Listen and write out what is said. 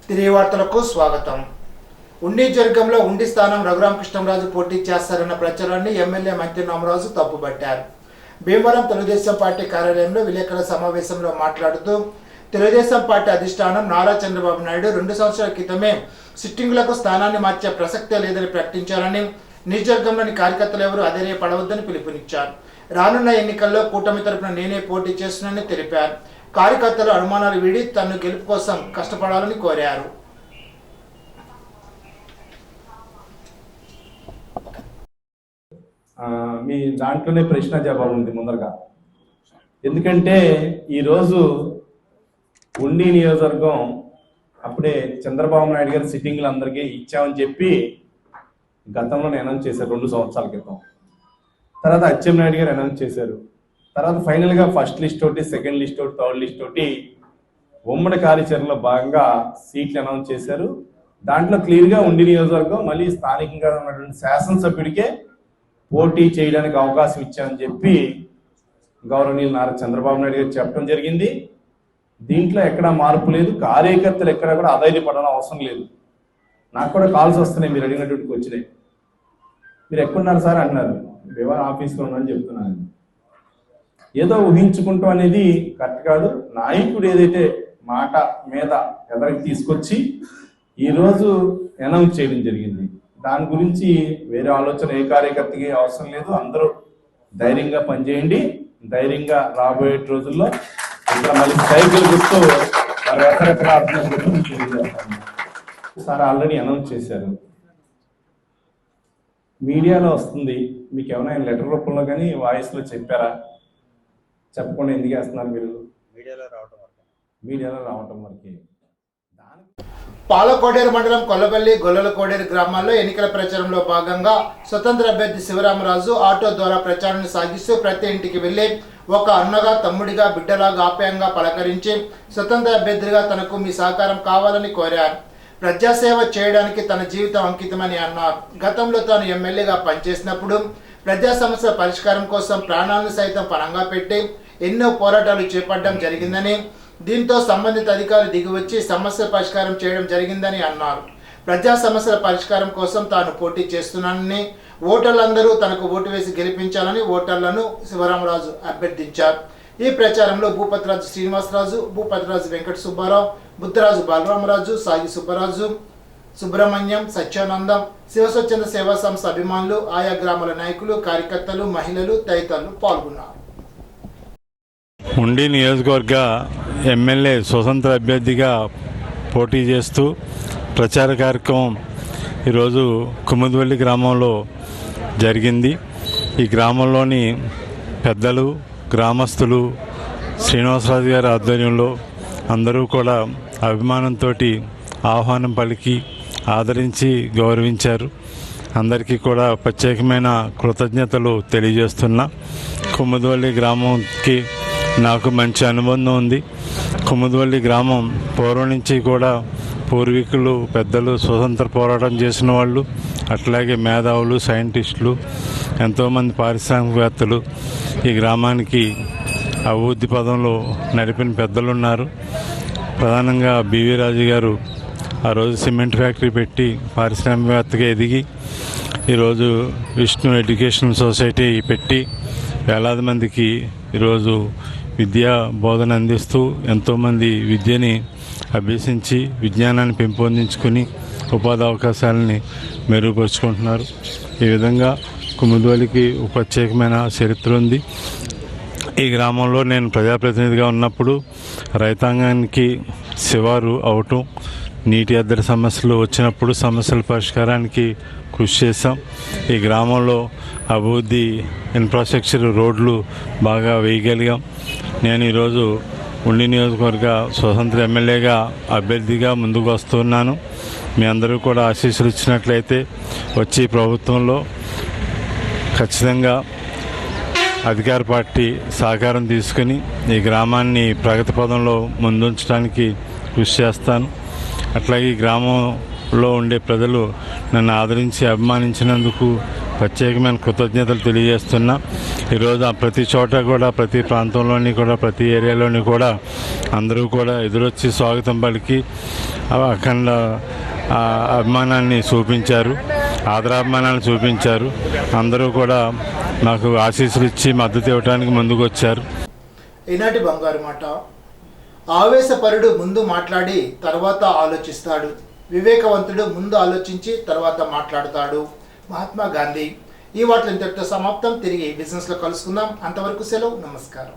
తిరిగి వార్తలకు స్వాగతం. ఉండి వర్గంలో ఉండి స్థానం రఘురామకృష్ణంరాజు పోటీ చేస్తారన్న ప్రచారాన్ని ఎమ్మెల్యే మంత్రి నామరాజు తప్పుపట్టారు. భీమవరం తెలుగుదేశం పార్టీ కార్యాలయంలో విలేకరుల సమావేశంలో మాట్లాడుతూ తెలుగుదేశం పార్టీ అధిష్టానం నారా చంద్రబాబు నాయుడు 2 సంవత్సరాల క్రితమే సిట్టింగులకు స్థానాన్ని మార్చే ప్రసక్తే లేదని ప్రకటించారని, నియోజకవర్గంలోని కార్యకర్తలు ఎవరూ అధైర్యపడవద్దని పిలుపునిచ్చారు. రానున్న ఎన్నికల్లో కూటమి తరపున నేనే పోటీ చేస్తున్నానని తెలిపారు. కార్యకర్తలు అనుమానాలు వీడి తన గెలుపు కోసం కష్టపడాలని కోరారు. మీ దాంట్లోనే ప్రశ్న జవాబు ఉంది ముందరగా. ఎందుకంటే ఈరోజు ఉండి నియోజకవర్గం అప్పుడే చంద్రబాబు నాయుడు గారి సిట్టింగ్లు అందరికీ ఇచ్చామని చెప్పి గతంలో అనౌన్స్ చేశారు 2 సంవత్సరాల క్రితం. తర్వాత అచ్చెన్నాయుడు గారు అనౌన్స్ చేశారు. తర్వాత ఫైనల్గా ఫస్ట్ లిస్ట్ ఒకటి, సెకండ్ లిస్ట్ ఒకటి, థర్డ్ లిస్ట్ ఒకటి ఉమ్మడి కార్యాచరణలో భాగంగా సీట్లు అనౌన్స్ చేశారు. దాంట్లో క్లియర్గా ఉండి నియోజకవర్గం మళ్ళీ స్థానికంగా ఉన్నటువంటి శాసనసభ్యుడికే పోటీ చేయడానికి అవకాశం ఇచ్చామని చెప్పి గౌరవనీయులు నారా చంద్రబాబు నాయుడు గారు చెప్పడం జరిగింది. దీంట్లో ఎక్కడా మార్పు లేదు. కార్యకర్తలు ఎక్కడ కూడా అధైర్యపడడం అవసరం లేదు. నాకు కూడా కాల్స్ వస్తున్నాయి, మీరు అడిగినటువంటి వచ్చినాయి. మీరు ఎక్కడున్నారు సార్ అన్నారు. వివర ఆఫీస్లో ఉన్నారని చెప్తున్నాను. ఏదో ఊహించుకుంటాం అనేది కరెక్ట్ కాదు. నాయకుడు ఏదైతే మాట మీద ఎదరికి తీసుకొచ్చి ఈరోజు అనౌన్స్ చేయడం జరిగింది. దాని గురించి వేరే ఆలోచన ఏ కార్యకర్తకి అవసరం లేదు. అందరూ ధైర్యంగా పనిచేయండి. ధైర్యంగా రాబోయే రోజుల్లో ఇక్కడ మళ్ళీ సైకిల్ గుర్తు ఎక్కడెక్కడ సార్ ఆల్రెడీ అనౌన్స్ చేశారు. మీడియాలో వస్తుంది. మీకు ఏమైనా లెటర్ రూపంలో కానీ వాయిస్లో చెప్పారా? చెప్పకుండా ఎందుకు వేస్తున్నారు మీరు? మీడియాలో రావటం వరకే. పాలకోడేరు మండలం కొల్లపల్లి, గొల్లలకోడేరు గ్రామాల్లో ఎన్నికల ప్రచారంలో భాగంగా స్వతంత్ర అభ్యర్థి శివరామరాజు ఆటో ద్వారా ప్రచారాన్ని సాగిస్తూ ప్రతి ఇంటికి వెళ్లి ఒక అన్నగా, తమ్ముడిగా, బిడ్డలాగా ఆప్యాయంగా పలకరించి స్వతంత్ర అభ్యర్థిగా తనకు మీ సహకారం కావాలని కోరారు. ప్రజాసేవ చేయడానికి తన జీవితం అంకితమని అన్నారు. గతంలో తాను ఎమ్మెల్యేగా పనిచేసినప్పుడు ప్రజా సమస్యల పరిష్కారం కోసం ప్రాణాలను సైతం పణంగా పెట్టి ఎన్నో పోరాటాలు చేపట్టడం జరిగిందని, దీంతో సంబంధిత అధికారులు దిగివచ్చి సమస్యల పరిష్కారం చేయడం జరిగిందని అన్నారు. ప్రజా సమస్యల పరిష్కారం కోసం తాను పోటీ చేస్తున్నానని, ఓటర్లందరూ తనకు ఓటు వేసి గెలిపించాలని ఓటర్లను శివరామరాజు అభ్యర్థించారు. ఈ ప్రచారంలో భూపతిరాజు శ్రీనివాసరాజు, భూపతిరాజు వెంకట సుబ్బారావు, బుద్ధరాజు బాలరామరాజు, సాగి సుబ్బరాజు, సుబ్రహ్మణ్యం, సత్యానందం, శివస్వచ్ఛంద సేవా సంస్థ అభిమానులు, ఆయా గ్రామాల నాయకులు, కార్యకర్తలు, మహిళలు తదితరులు పాల్గొన్నారు. ఉండి నియోజకవర్గ ఎమ్మెల్యే స్వతంత్ర అభ్యర్థిగా పోటీ చేస్తూ ప్రచార కార్యక్రమం ఈరోజు కుముద్వల్లి గ్రామంలో జరిగింది. ఈ గ్రామంలోని పెద్దలు, గ్రామస్తులు, శ్రీనివాసరాజు గారి ఆధ్వర్యంలో అందరూ కూడా అభిమానంతో ఆహ్వానం పలికి ఆదరించి గౌరవించారు. అందరికీ కూడా ప్రత్యేకమైన కృతజ్ఞతలు తెలియజేస్తున్నా. కుముద్వల్లి గ్రామంకి నాకు మంచి అనుబంధం ఉంది. కుముద్వల్లి గ్రామం పూర్వం నుంచి కూడా పూర్వీకులు, పెద్దలు స్వతంత్ర పోరాటం చేసిన వాళ్ళు, అట్లాగే మేధావులు, సైంటిస్టులు, ఎంతోమంది పారిశ్రామికవేత్తలు ఈ గ్రామానికి అభివృద్ధి పదంలో నడిపిన పెద్దలు ఉన్నారు. ప్రధానంగా బివి రాజు గారు ఆ రోజు సిమెంట్ ఫ్యాక్టరీ పెట్టి పారిశ్రామికవేత్తగా ఎదిగి ఈరోజు విష్ణు ఎడ్యుకేషన్ సొసైటీ పెట్టి వేలాది మందికి ఈరోజు విద్యా బోధన అందిస్తూ ఎంతోమంది విద్యని అభ్యసించి విజ్ఞానాన్ని పెంపొందించుకుని ఉపాధి అవకాశాలని మెరుగుపరుచుకుంటున్నారు. ఈ విధంగా కుముద్వల్లికి ఒక ప్రత్యేకమైన చరిత్ర ఉంది. ఈ గ్రామంలో నేను ప్రజాప్రతినిధిగా ఉన్నప్పుడు రైతాంగానికి శివారు అవటం, నీటి ఎద్దడి సమస్యలు వచ్చినప్పుడు సమస్యల పరిష్కారానికి కృషి చేశాం. ఈ గ్రామంలో అభివృద్ధి, ఇన్ఫ్రాస్ట్రక్చర్, రోడ్లు బాగా వేయగలిగాం. నేను ఈరోజు ఉండి నియోజకవర్గ స్వతంత్ర ఎమ్మెల్యేగా అభ్యర్థిగా ముందుకు వస్తున్నాను. మీ అందరూ కూడా ఆశీస్సులు ఇచ్చినట్లయితే వచ్చి ప్రభుత్వంలో ఖచ్చితంగా అధికార పార్టీ సహకారం తీసుకుని ఈ గ్రామాన్ని ప్రగతి పదంలో ముందుంచడానికి కృషి చేస్తాను. అట్లాగే ఈ గ్రామంలో ఉండే ప్రజలు నన్ను ఆదరించి అభిమానించినందుకు ప్రత్యేకమైన కృతజ్ఞతలు తెలియజేస్తున్నా. ఈరోజు ప్రతి చోట కూడా, ప్రతి ప్రాంతంలోని కూడా, ప్రతి ఏరియాలోని కూడా అందరూ కూడా ఎదురొచ్చి స్వాగతం పలికి అఖండ అభిమానాన్ని చూపించారు, ఆదరాభిమానాన్ని చూపించారు. అందరూ కూడా నాకు ఆశీస్సులు ఇచ్చి మద్దతు ఇవ్వడానికి ముందుకు వచ్చారు. ఈనాటి బంగారు మాట. ఆవేశపరుడు ముందు మాట్లాడి తర్వాత ఆలోచిస్తాడు, వివేకవంతుడు ముందు ఆలోచించి తర్వాత మాట్లాడతాడు. మహాత్మా గాంధీ. ఈ వార్తలు ఇంతటితో సమాప్తం. తిరిగి బిజినెస్లో కలుసుకుందాం. అంతవరకు సెలవు. నమస్కారం.